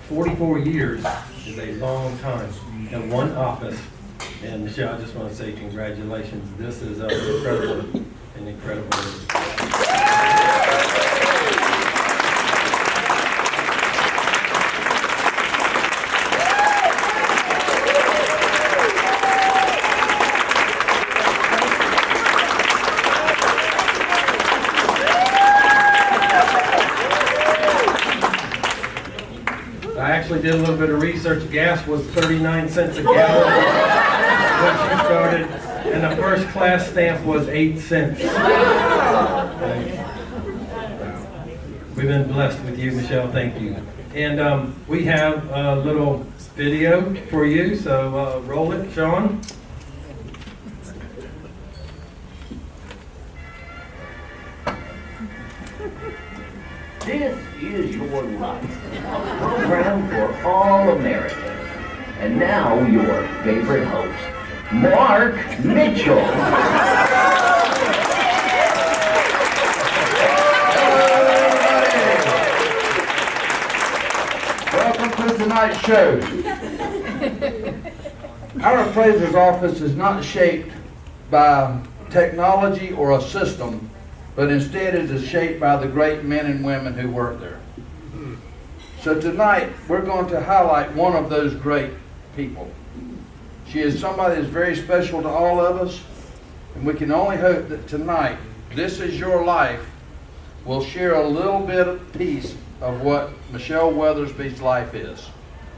44 years is a long time in one office. And Michelle, I just want to say congratulations. This is an incredible. I actually did a little bit of research. Gas was 39 cents a gallon when she started, and the first class stamp was 8 cents. We've been blessed with you, Michelle. Thank you. And we have a little video for you, so roll it, Sean. This is Your Life, a program for all Americans. And now your favorite host, Mark Mitchell. Welcome to tonight's show. Our appraiser's office is not shaped by technology or a system, but instead it is shaped by the great men and women who work there. So tonight, we're going to highlight one of those great people. She is somebody that's very special to all of us, and we can only hope that tonight, This Is Your Life will share a little bit of piece of what Michelle Weathersby's life is.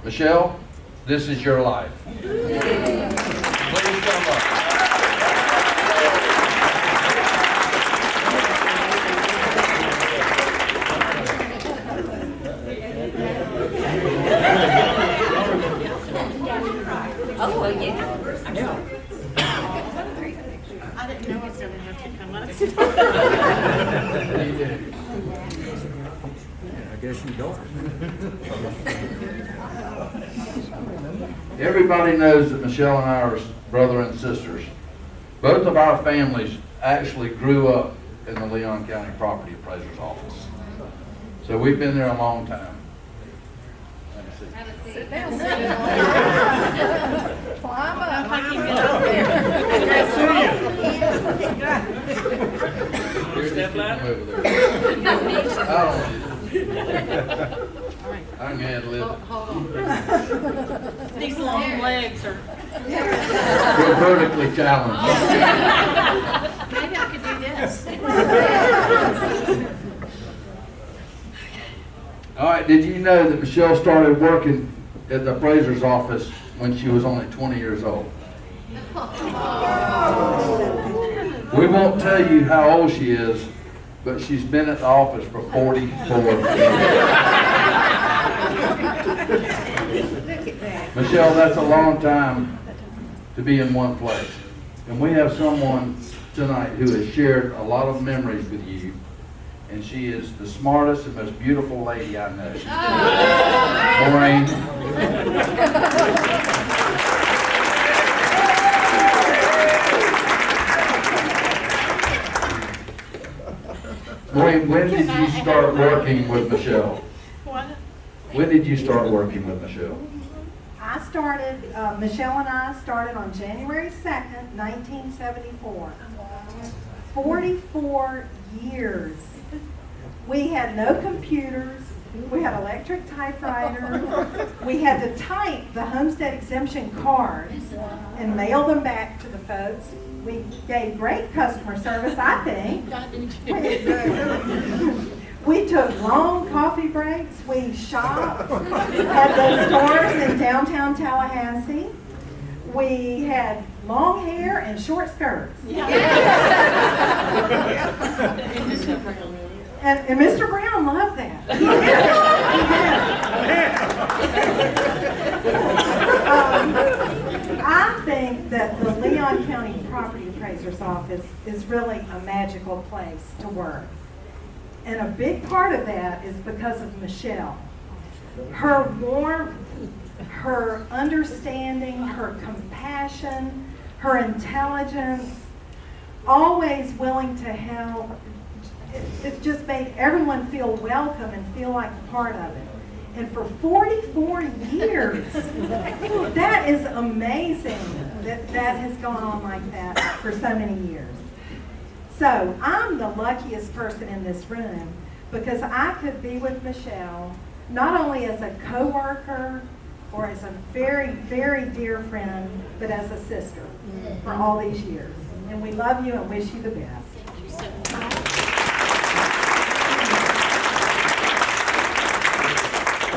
Michelle, this is your life. Please come up. Oh, well, yeah. I didn't know I was going to have to come up. I guess you don't. Everybody knows that Michelle and I are brother and sisters. Both of our families actually grew up in the Leon County Property Appraiser's office. So we've been there a long time. Sit down. Climb up. I can get up there. Step ladder? I can handle it. Hold on. These long legs are. We're vertically challenged. Maybe I could do this. All right, did you know that Michelle started working at the appraiser's office when she was only 20 years old? We won't tell you how old she is, but she's been at the office for 44 years. Michelle, that's a long time to be in one place. And we have someone tonight who has shared a lot of memories with you, and she is the smartest and most beautiful lady I know. Maureen. Maureen, when did you start working with Michelle? What? When did you start working with Michelle? I started, Michelle and I started on January 2nd, 1974. 44 years. We had no computers. We had electric typewriter. We had to type the homestead exemption cards and mail them back to the folks. We gave great customer service, I think. We took long coffee breaks. We shopped at the stores in downtown Tallahassee. We had long hair and short skirts. And Mr. Brown loved that. He did. I think that the Leon County Property Appraiser's Office is really a magical place to work. And a big part of that is because of Michelle. Her warmth, her understanding, her compassion, her intelligence, always willing to help. It just made everyone feel welcome and feel like a part of it. And for 44 years, that is amazing that that has gone on like that for so many years. So I'm the luckiest person in this room because I could be with Michelle not only as a coworker or as a very, very dear friend, but as a sister for all these years. And we love you and wish you the best. Thank you so much.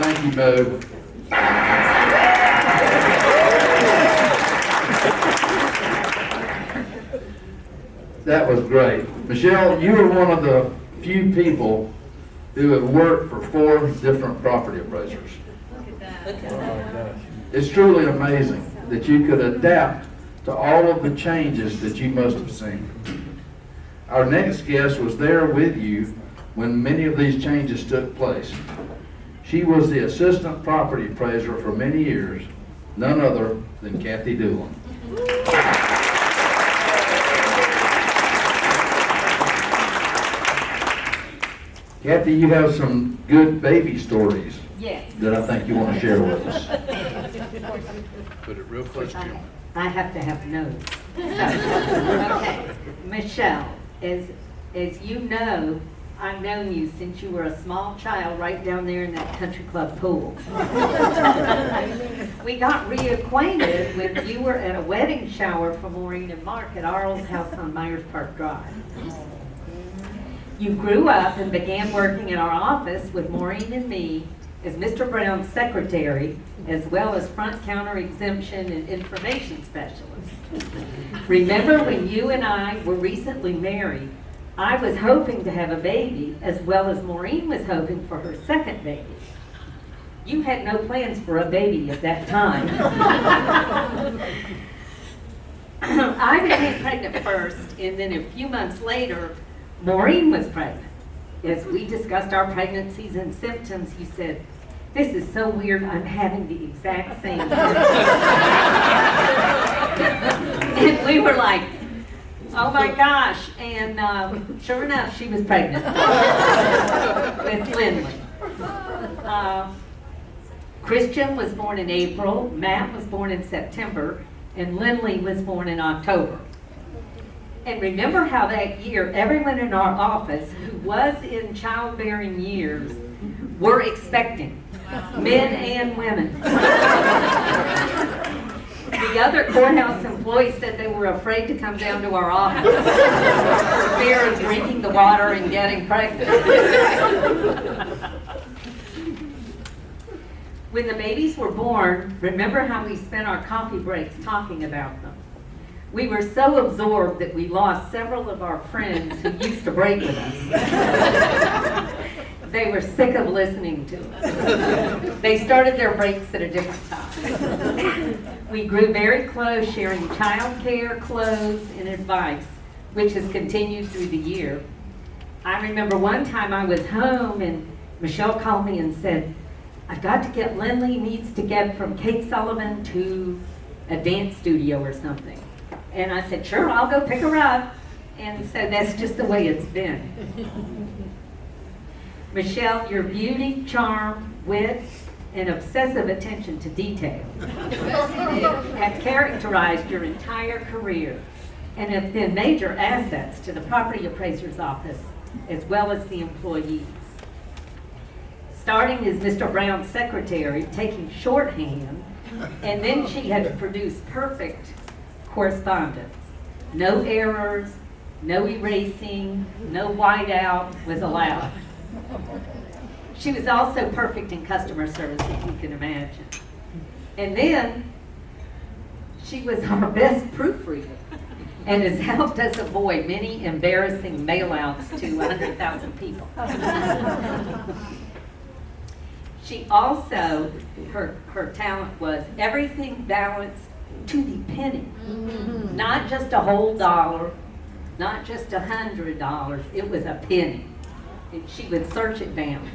Thank you, Mo. That was great. Michelle, you are one of the few people who have worked for 4 different property appraisers. Look at that. It's truly amazing that you could adapt to all of the changes that you must have seen. Our next guest was there with you when many of these changes took place. She was the assistant property appraiser for many years, none other than Kathy Doolin. Kathy, you have some good baby stories Yes. that I think you want to share with us. Put it real close to you. I have to have notes. So, okay, Michelle, as you know, I've known you since you were a small child right down there in that country club pool. We got reacquainted when you were at a wedding shower for Maureen and Mark at Arl's house on Myers Park Drive. You grew up and began working in our office with Maureen and me as Mr. Brown's secretary, as well as front counter exemption and information specialist. Remember when you and I were recently married, I was hoping to have a baby, as well as Maureen was hoping for her second baby. You had no plans for a baby at that time. I became pregnant first, and then a few months later, Maureen was pregnant. As we discussed our pregnancies and symptoms, you said, "This is so weird, I'm having the exact same symptoms." And we were like, oh my gosh. And sure enough, she was pregnant with Lindley. Christian was born in April, Matt was born in September, and Lindley was born in October. And remember how that year, everyone in our office who was in childbearing years were expecting, men and women. The other courthouse employees said they were afraid to come down to our office for fear of drinking the water and getting pregnant. When the babies were born, remember how we spent our coffee breaks talking about them? We were so absorbed that we lost several of our friends who used to break with us. They were sick of listening to us. They started their breaks at a different time. We grew very close, sharing childcare, clothes, and advice, which has continued through the year. I remember one time I was home and Michelle called me and said, "I've got to get Lindley needs to get from Kate Sullivan to a dance studio or something." And I said, "Sure, I'll go pick her up." And so that's just the way it's been. Michelle, your beauty, charm, wit, and obsessive attention to detail have characterized your entire career and have been major assets to the property appraiser's office as well as the employees. Starting as Mr. Brown's secretary, taking shorthand, and then she had to produce perfect correspondence. No errors, no erasing, no whiteout was allowed. She was also perfect in customer service, if you can imagine. And then, she was our best proofreader and has helped us avoid many embarrassing mailouts to 100,000 people. She also, her talent was everything balanced to the penny. Not just a whole dollar, not just $100, it was a penny. And she would search it down.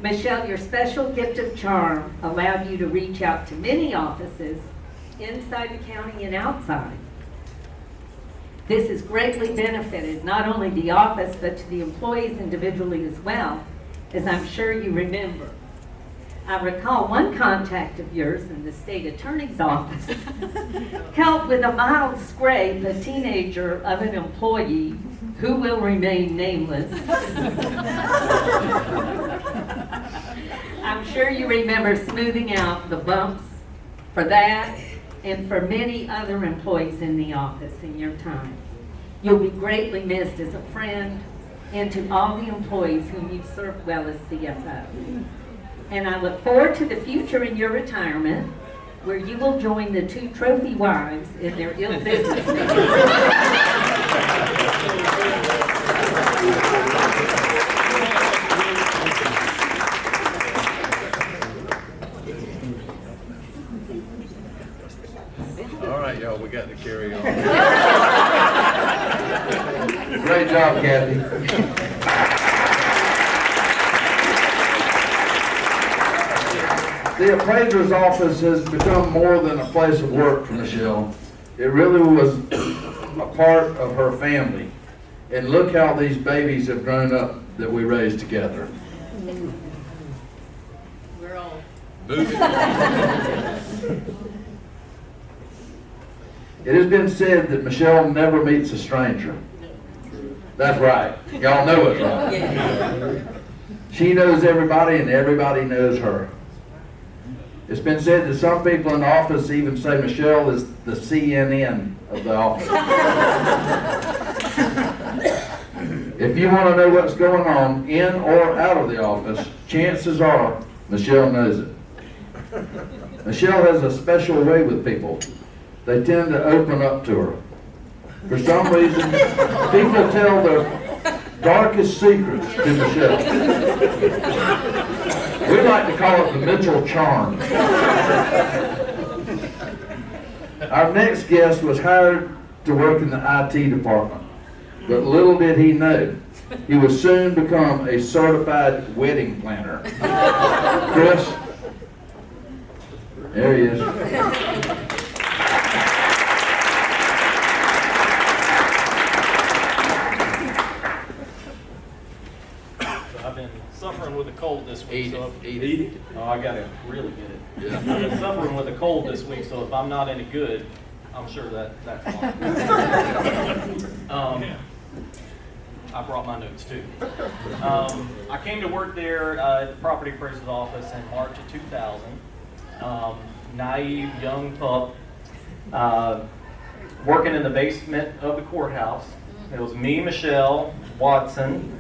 Michelle, your special gift of charm allowed you to reach out to many offices inside the county and outside. This has greatly benefited not only the office, but to the employees individually as well, as I'm sure you remember. I recall one contact of yours in the state attorney's office helped with a mild scrape a teenager of an employee who will remain nameless. I'm sure you remember smoothing out the bumps for that and for many other employees in the office in your time. You'll be greatly missed as a friend and to all the employees whom you've served well as CFO. And I look forward to the future in your retirement, where you will join the two trophy wives in their ill business. All right, y'all, we got to carry on. Great job, Kathy. The appraiser's office has become more than a place of work for Michelle. It really was a part of her family. And look how these babies have grown up that we raised together. We're all. Moving. It has been said that Michelle never meets a stranger. That's right. Y'all know it's right. She knows everybody and everybody knows her. It's been said that some people in the office even say Michelle is the CNN of the office. If you want to know what's going on in or out of the office, chances are Michelle knows it. Michelle has a special way with people. They tend to open up to her. For some reason, people tell their darkest secrets to Michelle. We like to call it the Mitchell charm. Our next guest was hired to work in the IT department, but little did he know, he would soon become a certified wedding planner. Chris, there he is. I've been suffering with a cold this week. Eat So it. Eat it. oh, I gotta really get it. Yeah. I've been suffering with a cold this week, so if I'm not any good, I'm sure that's fine. I brought my notes too. I came to work there at the property appraiser's office in March of 2000. Naive young pup, working in the basement of the courthouse. It was me, Michelle, Watson,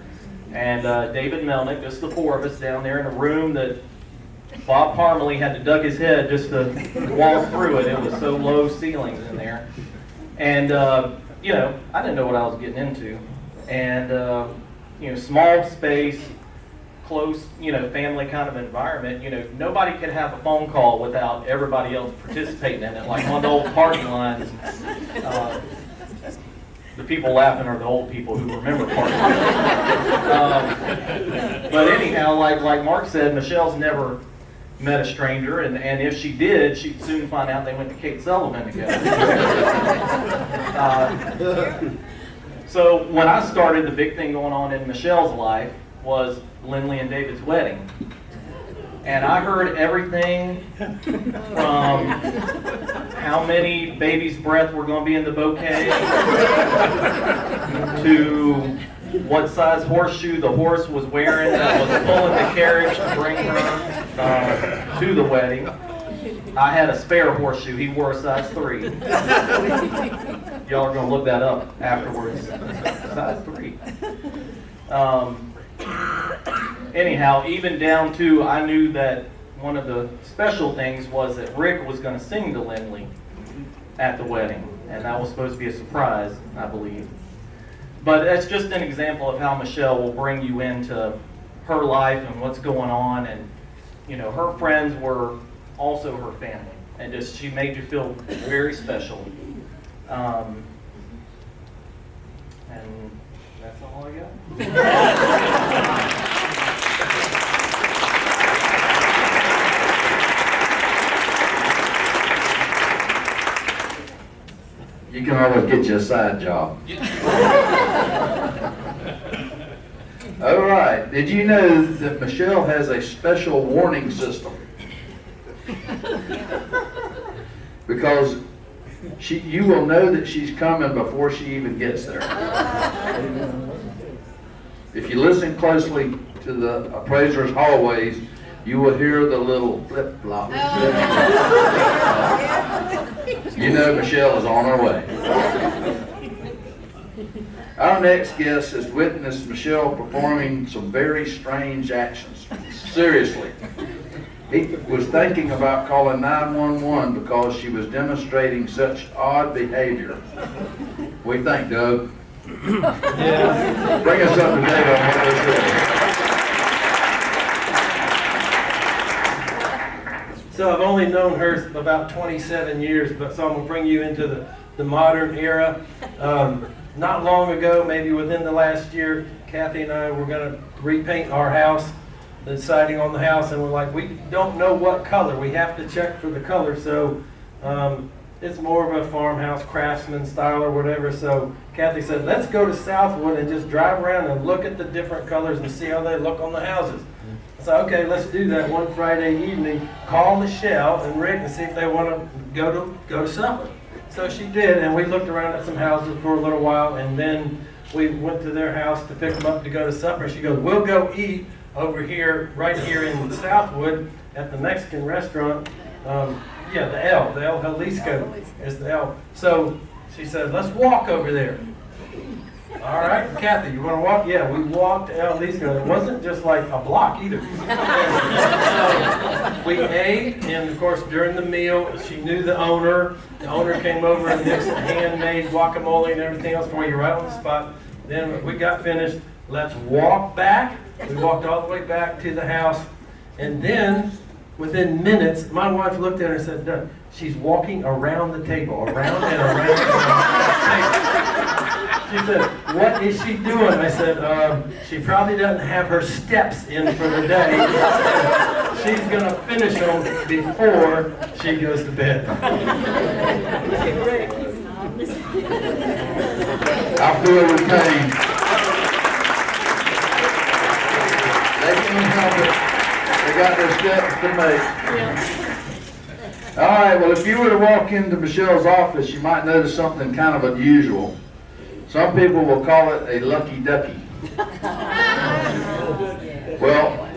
and David Melnick, just the four of us down there in a room that Bob Parmalee had to duck his head just to walk through it. It was so low ceilings in there. And, you know, I didn't know what I was getting into. And, you know, small space, close, you know, family kind of environment. You know, nobody could have a phone call without everybody else participating in it, like one of the old party lines. The people laughing are the old people who remember party lines. But anyhow, like Mark said, Michelle's never met a stranger, and if she did, she'd soon find out they went to Kate Sullivan together. So when I started, the big thing going on in Michelle's life was Lindley and David's wedding. And I heard everything from how many babies' breath were going to be in the bouquet to what size horseshoe the horse was wearing that was pulling the carriage to bring her to the wedding. I had a spare horseshoe. He wore a size 3. Y'all are going to look that up afterwards. Size 3. Anyhow, even down to, I knew that one of the special things was that Rick was going to sing to Lindley at the wedding. And that was supposed to be a surprise, I believe. But that's just an example of how Michelle will bring you into her life and what's going on. And, you know, her friends were also her family. And just, she made you feel very special. And that's all I got. You can always get you a side job. All right, did you know that Michelle has a special warning system? Because you will know that she's coming before she even gets there. If you listen closely to the appraiser's hallways, you will hear the little flip-flop. You know Michelle is on her way. Our next guest has witnessed Michelle performing some very strange actions. Seriously. He was thinking about calling 911 because she was demonstrating such odd behavior. What do you think, Doug? Yeah. Bring us up to date on what this is. So I've only known her about 27 years, but so I'm going to bring you into the modern era. Not long ago, maybe within the last year, Kathy and I were going to repaint our house, the siding on the house, and we're like, we don't know what color. We have to check for the color. So it's more of a farmhouse craftsman style or whatever. So Kathy said, let's go to Southwood and just drive around and look at the different colors and see how they look on the houses. I said, okay, let's do that one Friday evening. Call Michelle and Rick and see if they want to go to supper. So she did, and we looked around at some houses for a little while, and then we went to their house to pick them up to go to supper. She goes, we'll go eat over here, right here in Southwood at the Mexican restaurant. Yeah, the El Jalisco is the El. So she said, let's walk over there. All right, Kathy, you want to walk? Yeah, we walked to El Jalisco. It wasn't just like a block either. So we ate, and of course, during the meal, she knew the owner. The owner came over and mixed handmade guacamole and everything else for you right on the spot. Then we got finished. Let's walk back. We walked all the way back to the house, and then within minutes, my wife looked at her and said, "Doug, she's walking around the table, around and around and around the table." She said, what is she doing? I said, she probably doesn't have her steps in for the day. She's going to finish them before she goes to bed. I feel the pain. They can't help it. They got their steps to make. All right, well, if you were to walk into Michelle's office, you might notice something kind of unusual. Some people will call it a lucky ducky. Well,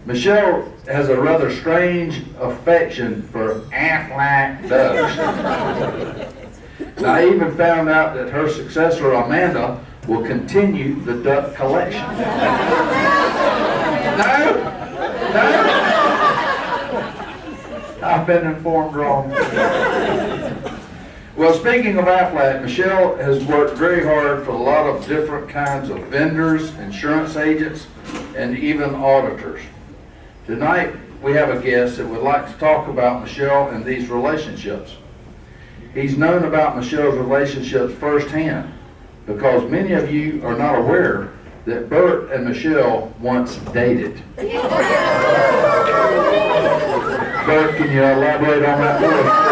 Michelle has a rather strange affection for Aflac ducks. And I even found out that her successor, Amanda, will continue the duck collection. No? I've been informed wrong. Well, speaking of Aflac, Michelle has worked very hard for a lot of different kinds of vendors, insurance agents, and even auditors. Tonight, we have a guest that would like to talk about Michelle and these relationships. He's known about Michelle's relationships firsthand because many of you are not aware that Bert and Michelle once dated. Bert, can you elaborate on that for us?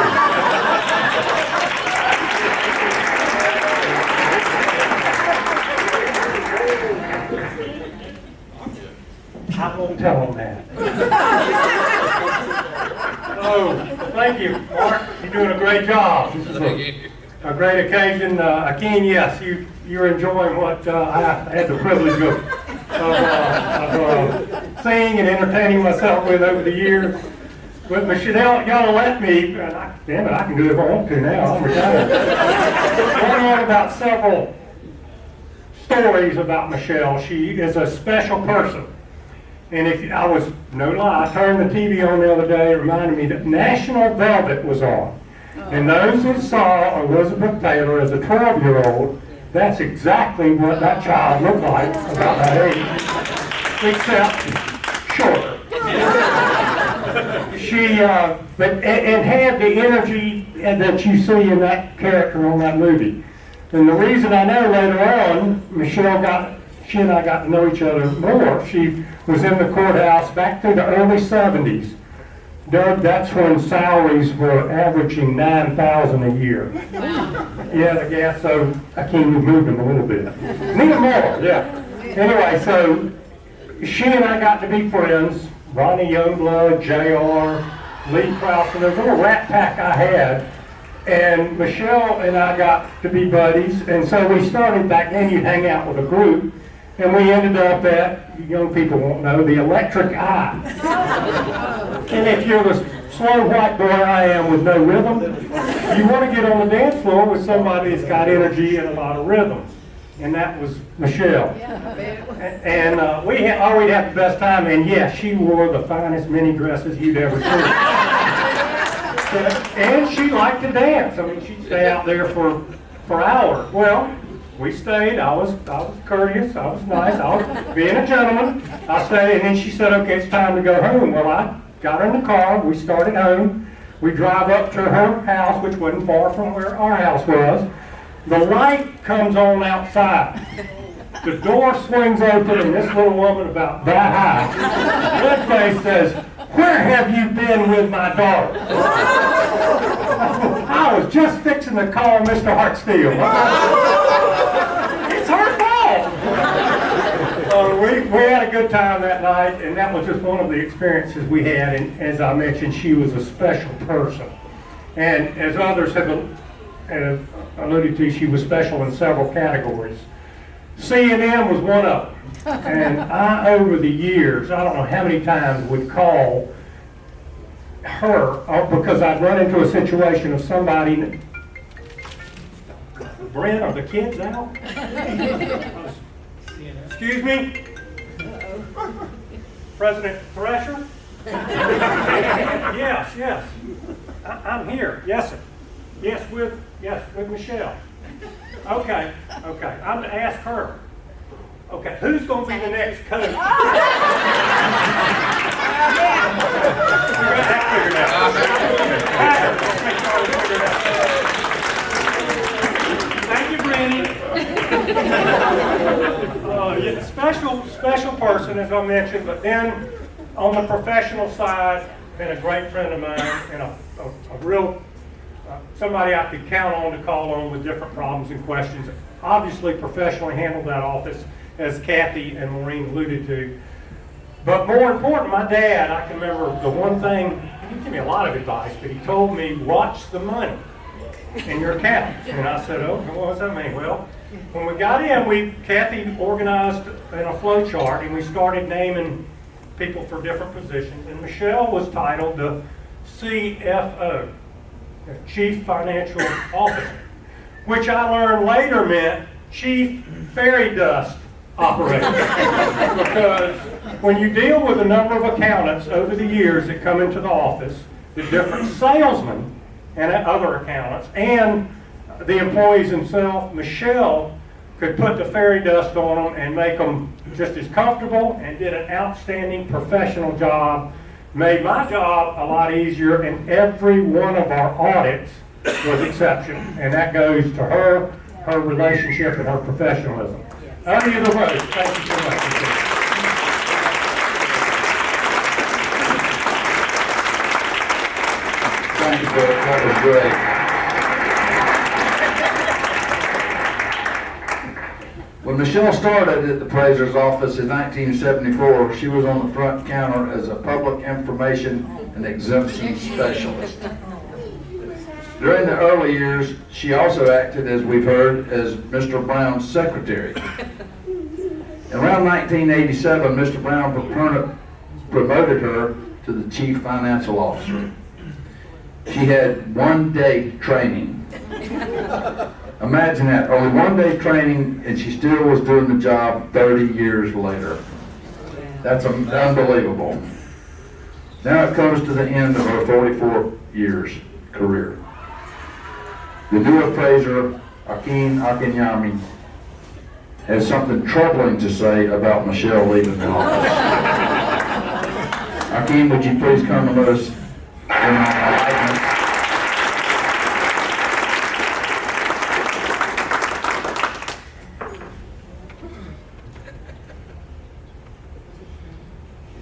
I won't tell them that. Oh, thank you, Mark. You're doing a great job. This is a great occasion. Again, yes, you're enjoying what I had the privilege of seeing and entertaining myself with over the years. But Michelle, y'all let me, damn it, I can do it if I want to now. I'm retired. Going on about several stories about Michelle. She is a special person. And I was, no lie, I turned the TV on the other day, it reminded me that National Velvet was on. And those that saw Elizabeth Taylor as a 12-year-old, that's exactly what that child looked like about that age, except shorter. She and had the energy that you see in that character on that movie. And the reason I know later on, she and I got to know each other more. She was in the courthouse back through the early 70s. Doug, that's when salaries were averaging $9,000 a year. Yeah, so I can't even move them a little bit. Need more, yeah. Anyway, so she and I got to be friends. Ronnie Youngblood, J.R., Lee Krause, and there's a little rat pack I had. And Michelle and I got to be buddies, and so we started, back then you'd hang out with a group, and we ended up at, you young people won't know, the Electric Eye. And if you're the slow white boy I am with no rhythm, you want to get on the dance floor with somebody that's got energy and a lot of rhythm. And that was Michelle. And we'd have the best time, and yes, she wore the finest mini dresses you'd ever seen. And she liked to dance. I mean, she'd stay out there for hours. Well, we stayed. I was courteous. I was nice. I was being a gentleman. I stayed, and then she said, okay, it's time to go home. Well, I got her in the car. We started home. We drive up to her house, which wasn't far from where our house was. The light comes on outside. The door swings open, and this little woman about that high, red face, says, "Where have you been with my daughter?" I was just fixing to call Mr. Hartsteele. It's her fault. We had a good time that night, and that was just one of the experiences we had. And as I mentioned, she was a special person. And as others have alluded to, she was special in several categories. C&M was one of them. And I, over the years, I don't know how many times, would call her because I'd run into a situation of somebody. Brent, are the kids out? Excuse me? President Thresher? Yes. I'm here. Yes, sir. Yes, with Michelle. Okay. I'm going to ask her. Okay, who's going to be the next coach? We got that figured out. Thank you, Brandy. Special person, as I mentioned, but then on the professional side, been a great friend of mine and a real somebody I could count on to call on with different problems and questions. Obviously, professionally handled that office, as Kathy and Maureen alluded to. But more important, my dad, I can remember the one thing, he gave me a lot of advice, but he told me, watch the money in your account. And I said, oh, what does that mean? Well, when we got in, Kathy organized in a flow chart, and we started naming people for different positions. And Michelle was titled the CFO, the Chief Financial Officer, which I learned later meant Chief Fairy Dust Operator. Because when you deal with a number of accountants over the years that come into the office, the different salesmen and other accountants, and the employees themselves, Michelle could put the fairy dust on them and make them just as comfortable, and did an outstanding professional job. Made my job a lot easier, and every one of our audits was exceptional. And that goes to her relationship, and her professionalism. Under the rose, thank you so much. Thank you, Bill. That was great. When Michelle started at the appraiser's office in 1974, she was on the front counter as a public information and exemption specialist. During the early years, she also acted, as we've heard, as Mr. Brown's secretary. Around 1987, Mr. Brown promoted her to the chief financial officer. She had 1 day training. Imagine that, only 1 day training, and she still was doing the job 30 years later. That's unbelievable. Now it comes to the end of her 44 years career. The new appraiser, Akin Akinyami, has something troubling to say about Michelle leaving the office. Akin, would you please come and let us in on our likeness?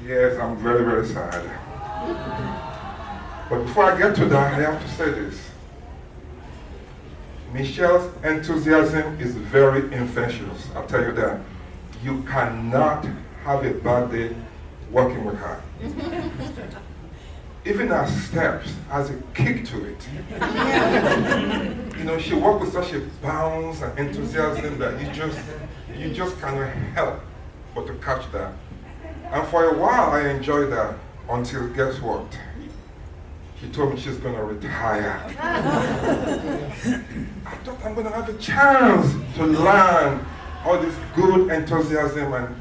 Yes, I'm very, very sad. But before I get to that, I have to say this. Michelle's enthusiasm is very infectious, I'll tell you that. You cannot have a bad day working with her. Even her steps has a kick to it. You know, she walks with such a bounce and enthusiasm that you just cannot help but to catch that. And for a while I enjoyed that until guess what? She told me she's gonna retire. I thought I'm gonna have a chance to learn all this good enthusiasm and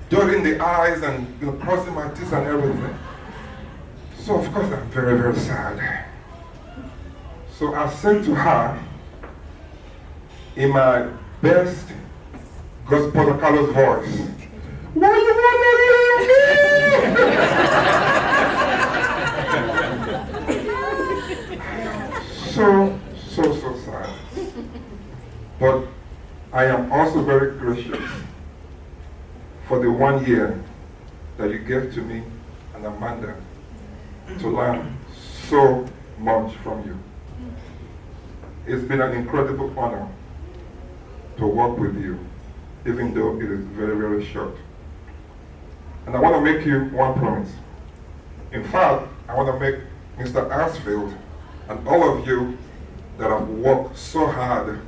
dotting the I's and crossing my T's and everything. So of course I'm very, very sad. So I said to her, in my best Gospel Carlos voice, "What do you want me to do?" So sad. But I am also very gracious for the 1 year that you gave to me and Amanda to learn so much from you. It's been an incredible honor to work with you, even though it is very, very short. And I want to make you one promise. In fact, I want to make Mr. Arsfield and all of you that have worked so hard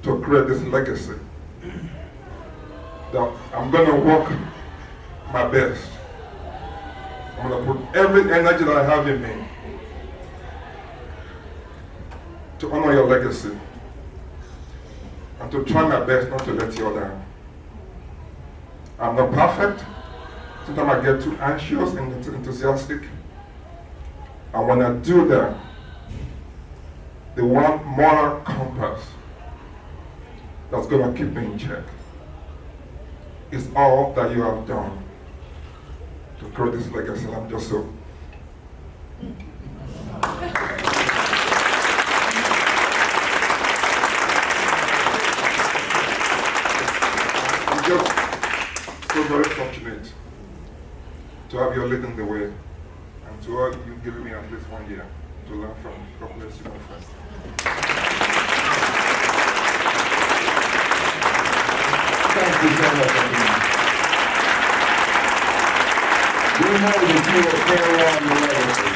to create this legacy, that I'm going to work my best. I'm going to put every energy that I have in me to honor your legacy and to try my best not to let you down. I'm not perfect. Sometimes I get too anxious and too enthusiastic. And when I do that, the one moral compass that's going to keep me in check is all that you have done to create this legacy. And I'm just so very fortunate to have you leading the way, and to all you giving me at least 1 year to learn from. God bless you, my friend. Thank you so much, again. We know that you will carry on the legacy.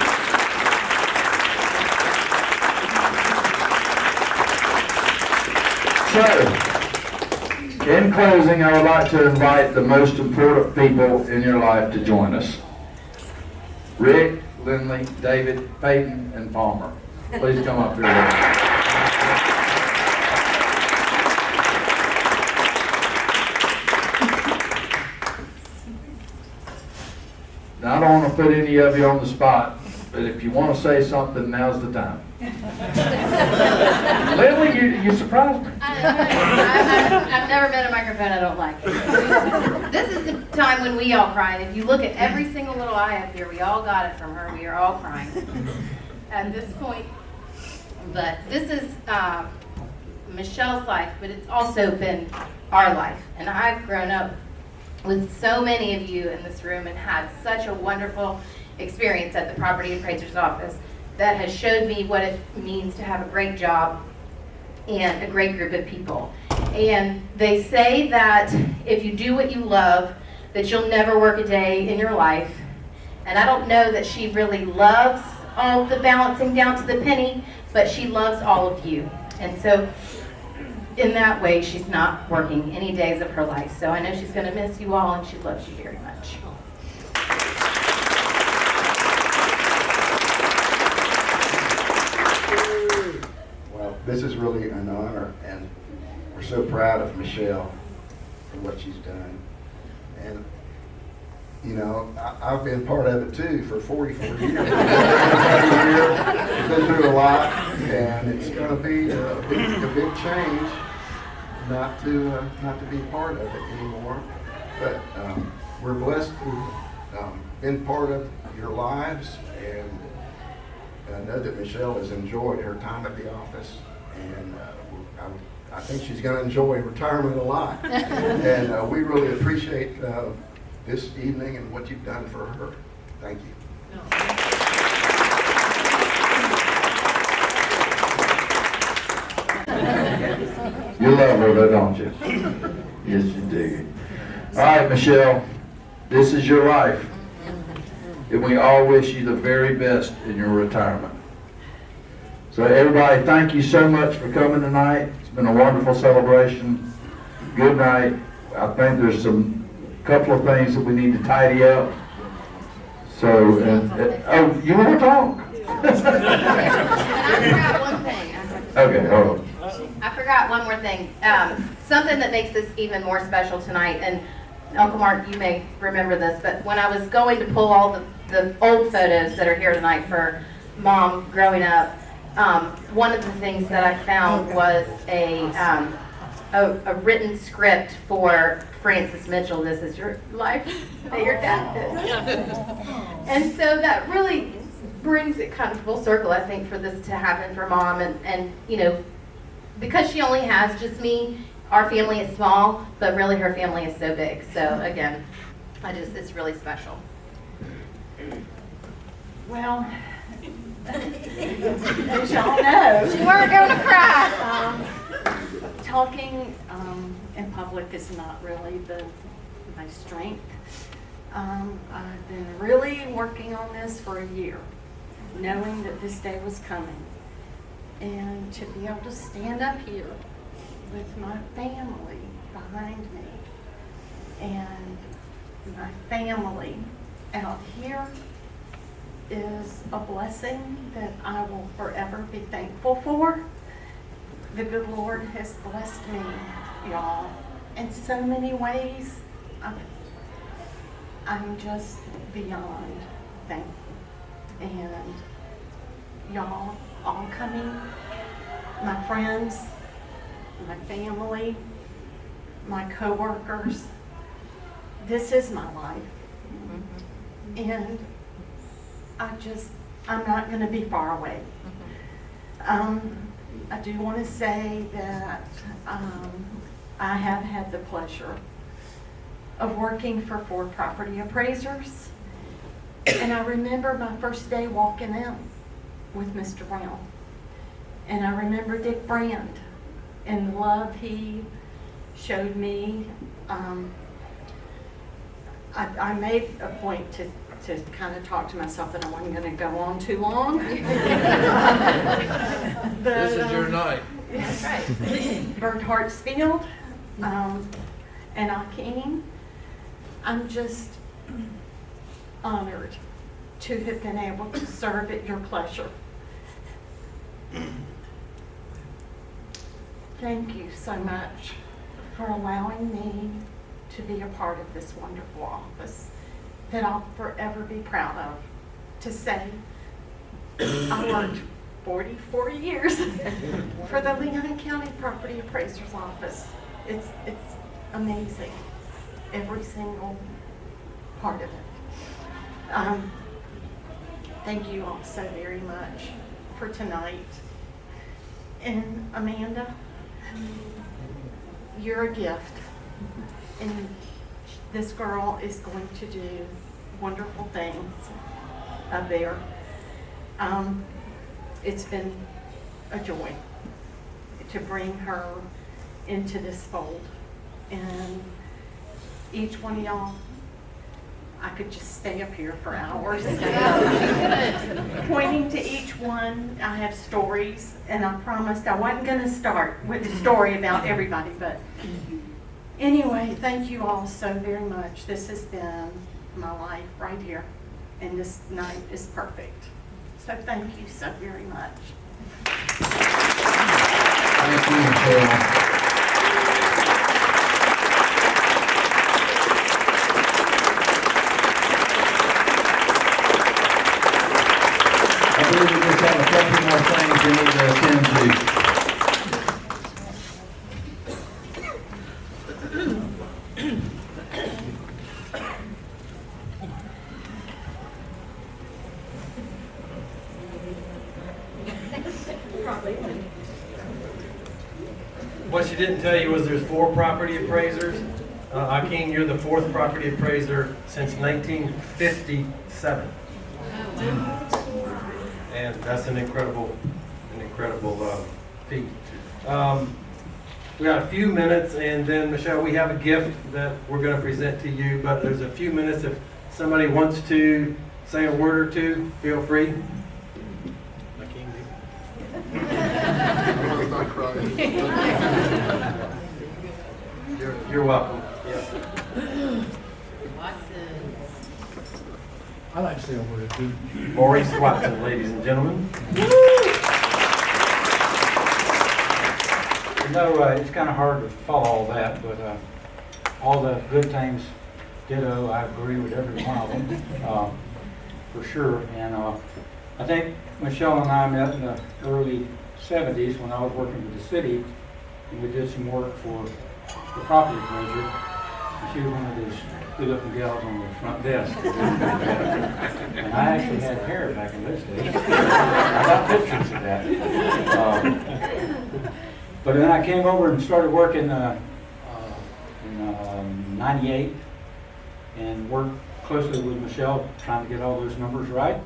So, in closing, I would like to invite the most important people in your life to join us. Rick, Lindley, David, Peyton, and Palmer. Please come up here. Now, I don't want to put any of you on the spot, but if you want to say something, now's the time. Lindley, you surprised me. I've never been a microphone I don't like. This is the time when we all cry. And if you look at every single little eye up here, we all got it from her. We are all crying at this point. But this is Michelle's life, but it's also been our life. And I've grown up with so many of you in this room and had such a wonderful experience at the property appraiser's office that has showed me what it means to have a great job and a great group of people. And they say that if you do what you love, that you'll never work a day in your life. And I don't know that she really loves all the balancing down to the penny, but she loves all of you. And so in that way, she's not working any days of her life. So I know she's going to miss you all, and she loves you very much. Well, this is really an honor, and we're so proud of Michelle for what she's done. And, you know, I've been part of it too for 44 years. We've been through a lot, and it's going to be a big change not to be part of it anymore. But we're blessed to have been part of your lives, and I know that Michelle has enjoyed her time at the office, and I think she's going to enjoy retirement a lot. And we really appreciate this evening and what you've done for her. Thank you. You love her, though, don't you? Yes, you do. All right, Michelle, this is your life. And we all wish you the very best in your retirement. So everybody, thank you so much for coming tonight. It's been a wonderful celebration. Good night. I think there's some couple of things that we need to tidy up. So, oh, you want to talk? I forgot one thing. Okay, hold on. I forgot one more thing. Something that makes this even more special tonight, and Uncle Mark, you may remember this, but when I was going to pull all the old photos that are here tonight for Mom growing up, one of the things that I found was a written script for Francis Mitchell. This is your life that your dad did. And so that really brings it kind of full circle, I think, for this to happen for Mom. And you know, because she only has just me, our family is small, but really her family is so big. So again, it's really special. Well, as y'all know, She weren't going to cry. talking in public is not really my strength. I've been really working on this for a year, knowing that this day was coming. And to be able to stand up here with my family behind me and my family out here is a blessing that I will forever be thankful for. The good Lord has blessed me, y'all, in so many ways. I'm just beyond thankful. And y'all all coming, my friends, my family, my co-workers, this is my life. And I'm not going to be far away. I do want to say that I have had the pleasure of working for 4 property appraisers. And I remember my first day walking in with Mr. Brown. And I remember Dick Brand and the love he showed me. I made a point to kind of talk to myself that I wasn't going to go on too long. This is your night. That's right. Bert Hartsfield and Akeem, I'm just honored to have been able to serve at your pleasure. Thank you so much for allowing me to be a part of this wonderful office that I'll forever be proud of. To say I worked 44 years for the Leon County Property Appraiser's Office. It's amazing, every single part of it. Thank you all so very much for tonight. And Amanda, you're a gift. And this girl is going to do wonderful things up there. It's been a joy to bring her into this fold. And each one of y'all, I could just stay up here for hours. Pointing to each one, I have stories, and I promised I wasn't going to start with a story about everybody, but anyway, thank you all so very much. This has been my life right here, and this night is perfect. So thank you so very much. Thank you, Michelle. I believe we just have a couple more things we need to attend to. What she didn't tell you was there's 4 property appraisers. Akeem, you're the 4th property appraiser since 1957. And that's an incredible feat. We got a few minutes, and then Michelle, we have a gift that we're going to present to you, but there's a few minutes. If somebody wants to say a word or two, feel free. You're welcome. I like to say a word or two. Maurice Watson, ladies and gentlemen. You know, it's kind of hard to follow all that, but all the good things, ditto, I agree with every one of them, for sure. And I think Michelle and I met in the early 70s when I was working with the city, and we did some work for the property appraiser. And she was one of those good-looking gals on the front desk. And I actually had hair back in those days. I got pictures of that. But then I came over and started working in 98 and worked closely with Michelle trying to get all those numbers right.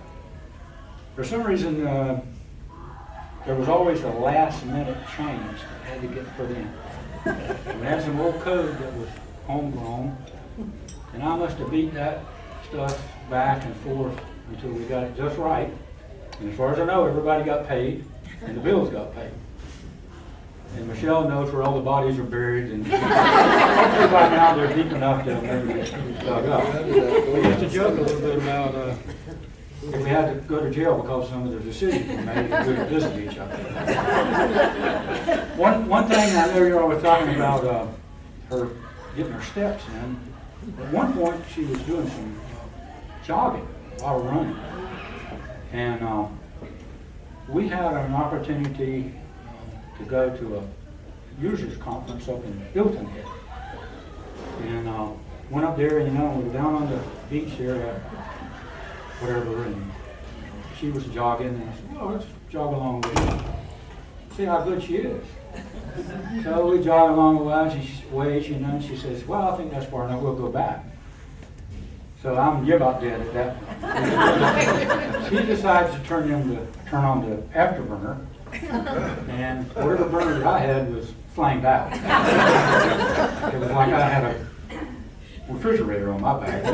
For some reason, there was always a last minute change that had to get put in. We had some old code that was homegrown, and I must have beat that stuff back and forth until we got it just right. And as far as I know, everybody got paid and the bills got paid. And Michelle knows where all the bodies are buried, and hopefully by now they're deep enough to maybe get dug up. We used to joke a little bit about if we had to go to jail because some of the decisions were made, we couldn't visit each other. One thing I know you're always talking about her getting her steps in. At one point she was doing some jogging while running, and we had an opportunity to go to a users conference up in Hilton Head. And went up there, and we were down on the beach there, whatever, and she was jogging, and I said, well, let's jog along with her. See how good she is. So we jog along the way, and she says, well, I think that's far enough, we'll go back. So you're about dead at that point. She decides to turn on the afterburner, and whatever burner that I had was flamed out. It was like I had a refrigerator on my back.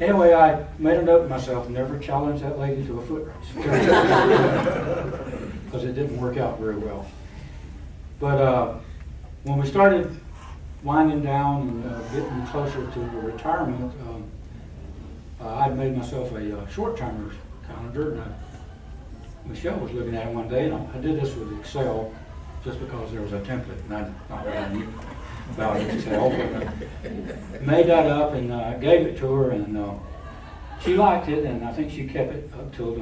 Anyway, I made a note to myself, never challenge that lady to a foot race. Because it didn't work out very well. But when we started winding down and getting closer to retirement, I'd made myself a short-timer calendar, and Michelle was looking at it one day, and I did this with Excel just because there was a template, and I not what I knew about Excel, but made that up and gave it to her, and she liked it, and I think she kept it up till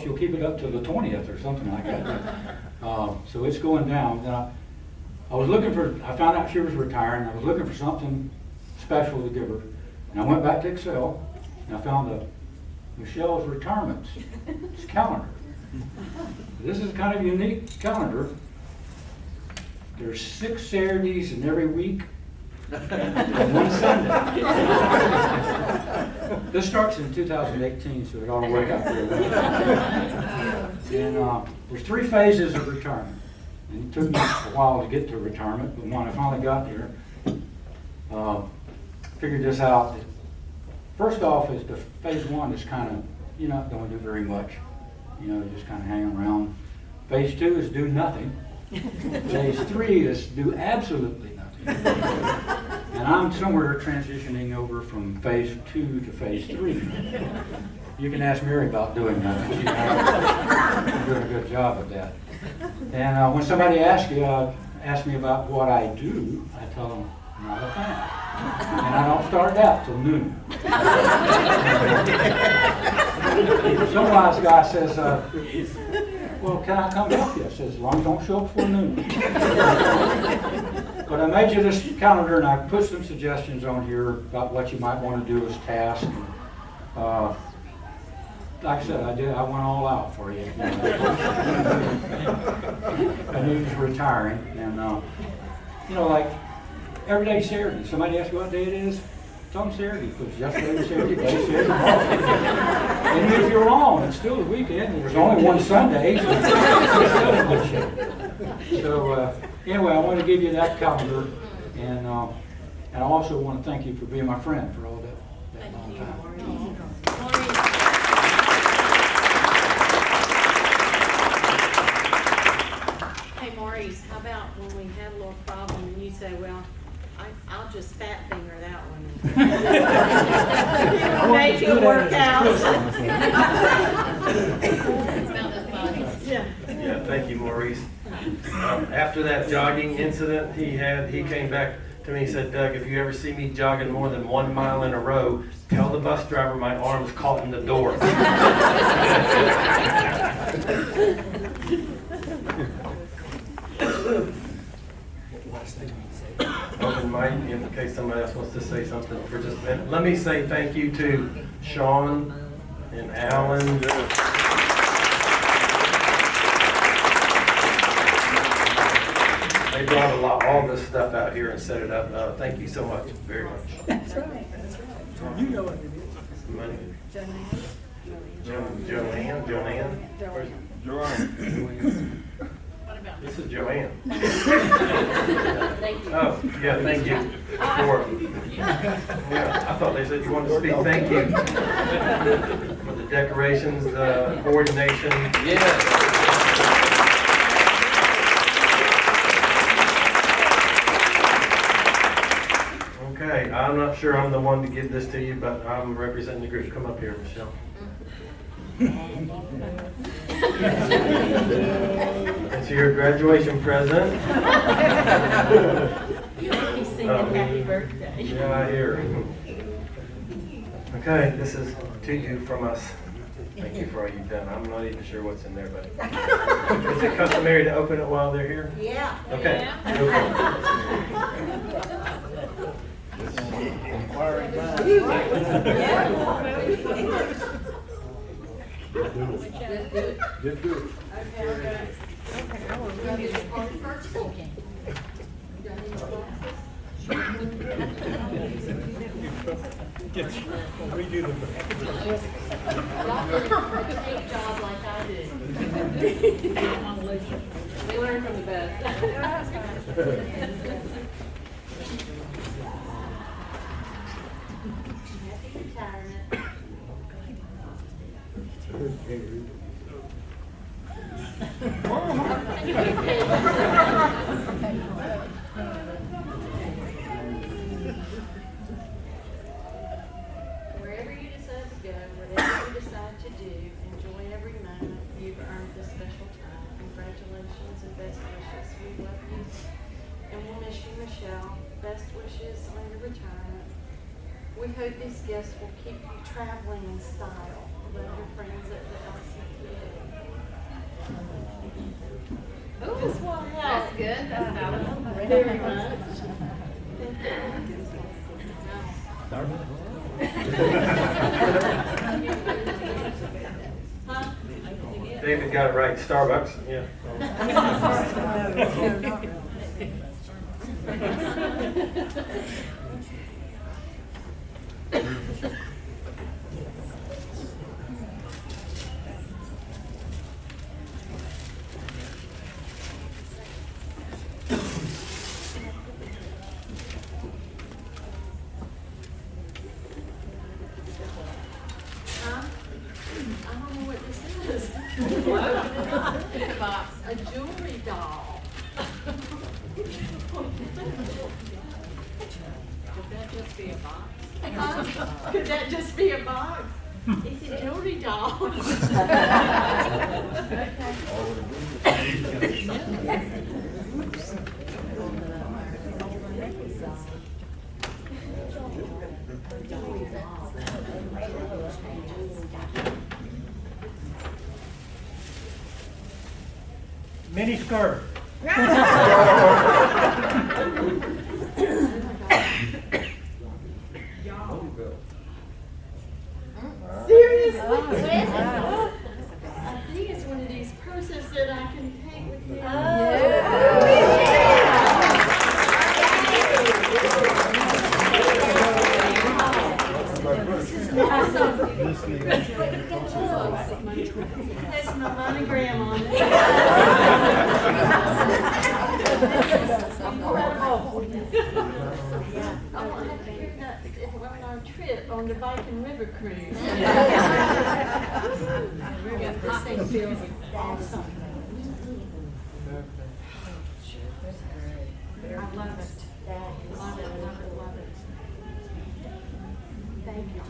she'll keep it up till the 20th or something like that. So it's going down. I found out she was retiring, I was looking for something special to give her, and I went back to Excel, and I found Michelle's retirement calendar. This is kind of a unique calendar. There's 6 Saturdays in every week and 1 Sunday. This starts in 2018, so it ought to work out pretty well. And there's 3 phases of retirement. And it took me a while to get to retirement, but when I finally got there, figured this out. First off is the phase 1 is kind of, you're not going to do very much. You're just kind of hanging around. Phase 2 is do nothing. Phase 3 is do absolutely nothing. And I'm somewhere transitioning over from phase 2 to phase 3. You can ask Mary about doing nothing. She's doing a good job at that. And when somebody asks me about what I do, I tell them, not a thing. And I don't start that till noon. Some wise guy says, well, can I come help you? I says, as long as you don't show up before noon. But I made you this calendar, and I put some suggestions on here about what you might want to do as tasks. Like I said, I went all out for you. I knew he was retiring, and like every day Saturday. Somebody asks you what day it is, tell them Saturday, because yesterday was Saturday, today Saturday, tomorrow. And if you're wrong, it's still the weekend, and there's only one Sunday, so it's still in good shape. So anyway, I want to give you that calendar, and I also want to thank you for being my friend for all that long time. Hey Maurice, how about when we have a little problem and you say, well, I'll just fat finger that one. Make it work out. Yeah, thank you, Maurice. After that jogging incident he had, he came back to me and said, Doug, if you ever see me jogging more than 1 mile in a row, tell the bus driver my arm's caught in the door. Open mic in case somebody else wants to say something for just a minute. Let me say thank you to Sean and Alan. They brought all this stuff out here and set it up. Thank you so much, very much. That's right, that's right. You know what it is. Money. Joanne. Joanne. This is Joanne. Thank you. Oh, yeah, thank you. Yeah, I thought they said you wanted to speak. Thank you for the decorations, the coordination. Yes. Okay, I'm not sure I'm the one to give this to you, but I'm representing the group. Come up here, Michelle. It's your graduation present. You make me sing happy birthday. Yeah, I hear. Okay, this is to you from us. Thank you for all you've done. I'm not even sure what's in there, but is it customary to open it while they're here? Yeah. Okay. Just do it. Redo the take job like I do. We learn from the best. Happy retirement. Wherever you decide to go, whatever you decide to do, enjoy every moment. You've earned this special time. Congratulations and best wishes. We love you and we'll miss you, Michelle. Best wishes on your retirement. We hope these gifts will keep you traveling in style. Love your friends at the LCPA. Oh, this one helps. That's good. That's valid. Very much. David got it right. Starbucks. Yeah. Huh? I don't know what this is. A jewelry doll. Could that just be a box? Could that just be a box? It's a jewelry doll. Mini skirt. Seriously? I think it's one of these purses that I can take with me. Has my monogram on it. I want to hear that on our trip on the Viking River cruise. This thing feels awesome. I love it. Love it, love it, love it. Thank you.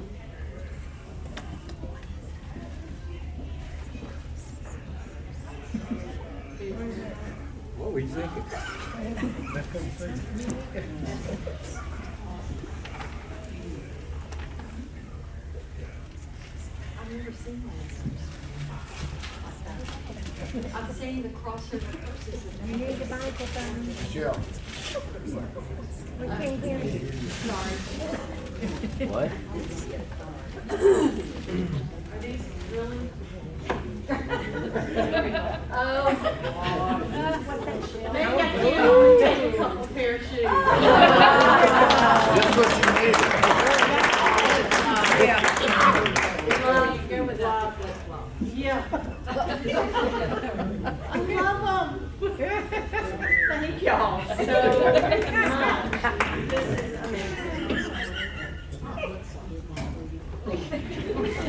What were you thinking? I've never seen one. I've seen the crossover curses. You need the microphone. Michelle. We can't hear you. Sorry. What? Are these really? Oh. Maybe I can take a couple pair of shoes. Just what you needed. Well, you go with that. Yeah. I love them. Thank y'all so much. This is amazing.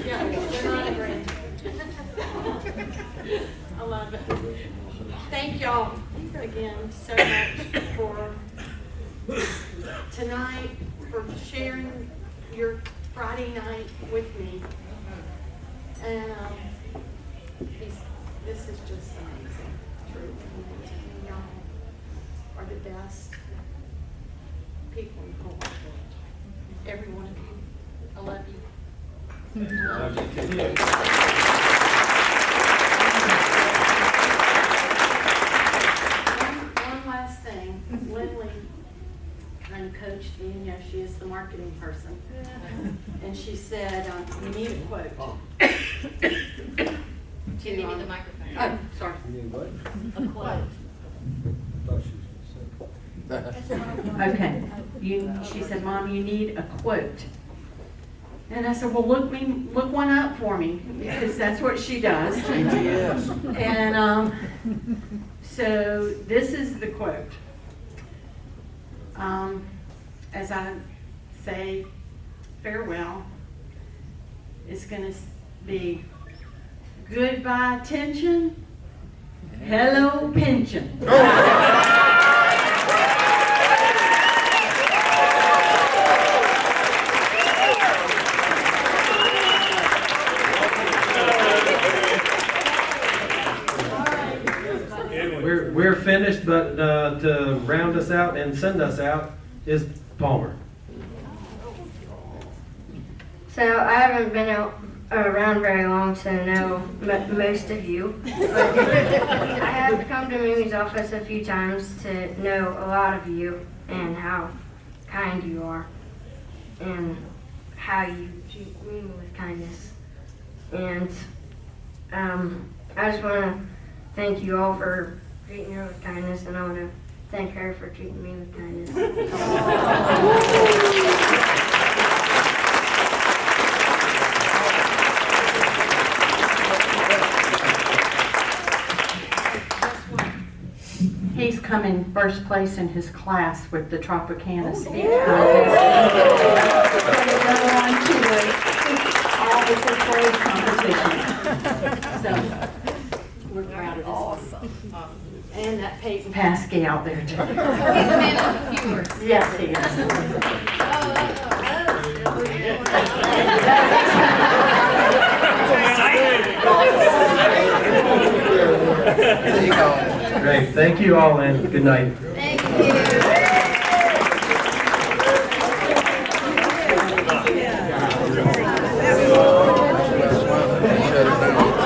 Yeah, they're not great. I love it. Thank y'all again so much for tonight, for sharing your Friday night with me. And this is just amazing, truly. Y'all are the best people in the whole world. Every one of you. I love you. One last thing. Lindley kind of coached me, and she is the marketing person. And she said, you need a quote. Jimmy, need the microphone. Oh, sorry. You need what? A quote. Okay, she said, Mom, you need a quote. And I said, well, look one up for me, because that's what she does. Yes. And so this is the quote. As I say farewell, it's going to be goodbye tension, hello pension. We're finished, but to round us out and send us out is Palmer. So I haven't been around very long to know most of you, but I have come to Mimi's office a few times to know a lot of you and how kind you are and how you treat Mimi with kindness. And I just want to thank you all for treating her with kindness, and I want to thank her for treating me with kindness. He's come in first place in his class with the Tropicana speech contest. All the fifth grade competitions. So we're proud of this. Awesome. And that Peyton Paskey out there too. He's a man of few words. Yes, he is. Great. Thank you all and good night.